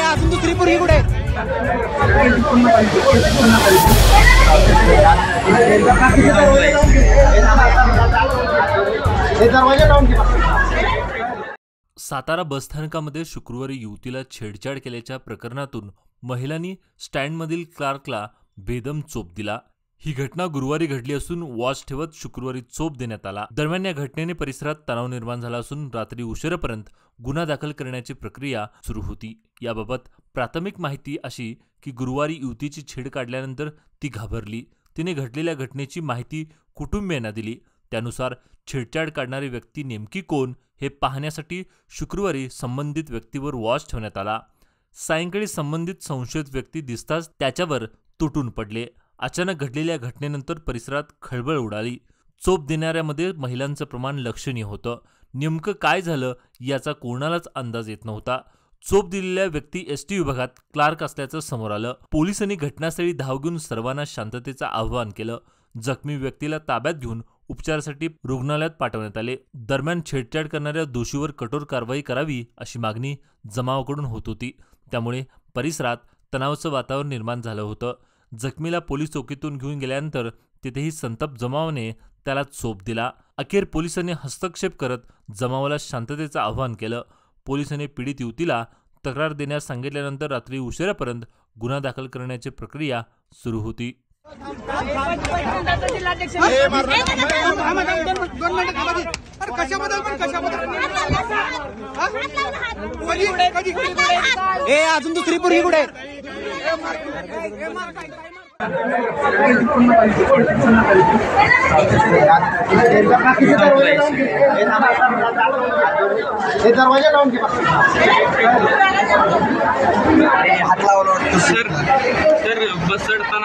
अजून दुसरी पोरगी कुठे आहे? सातारा बसस्थानकामध्ये शुक्रवारी युवतीला छेडछाड केल्याच्या प्रकरणातून महिलांनी स्टँडमधील क्लार्कला बेदम चोप दिला। ही घटना गुरुवारी घडली असून वॉच ठेवत शुक्रवारी चोप देण्यात आला। दरम्यान या घटनेने परिसरात तणाव निर्माण झाला असून रात्री उशिरापर्यंत गुन्हा दाखल करण्याची प्रक्रिया सुरू होती। याबाबत प्राथमिक माहिती अशी की गुरुवारी युवतीची छेड काढल्यानंतर ती घाबरली। तिने घडलेल्या घटनेची माहिती कुटुंबियांना दिली। त्यानुसार छेडछाड काढणारी व्यक्ती नेमकी कोण हे पाहण्यासाठी शुक्रवारी संबंधित व्यक्तीवर वॉच ठेवण्यात आला। सायंकाळी संबंधित संशयित व्यक्ती दिसताच त्याच्यावर तुटून पडले। अचानक घडलेल्या घटनेनंतर परिसरात खळबळ उडाली। चोप देणाऱ्यामध्ये महिलांचं प्रमाण लक्षणीय होतं। नेमकं काय झालं याचा कोणालाच अंदाज येत नव्हता। चोप दिलेल्या व्यक्ती एसटी विभागात क्लार्क असल्याचं समोर आलं। पोलिसांनी घटनास्थळी धाव घेऊन सर्वांना शांततेचं आवाहन केलं। जखमी व्यक्तीला ताब्यात घेऊन उपचारासाठी रुग्णालयात पाठवण्यात आले। दरम्यान छेडछाड करणाऱ्या दोषीवर कठोर कारवाई करावी अशी मागणी जमावाकडून होत होती। त्यामुळे परिसरात तणावाचं वातावरण निर्माण झालं होतं। जखमीला पोलीस चौकीतून घेऊन गेल्यानंतर तिथेही संतप्त जमावाने त्याला चोप दिला। अखेर पोलिसांनी हस्तक्षेप करत जमावाला शांततेचं आवाहन केलं। पोलिसांनी पीडित युवतीला तक्रार देण्यास सांगितल्यानंतर रात्री उशिरापर्यंत गुन्हा दाखल करण्याची प्रक्रिया सुरू होती। अजून दुसरी पोरगी कुठे आहे? दरवाजा लावून सर बस चढता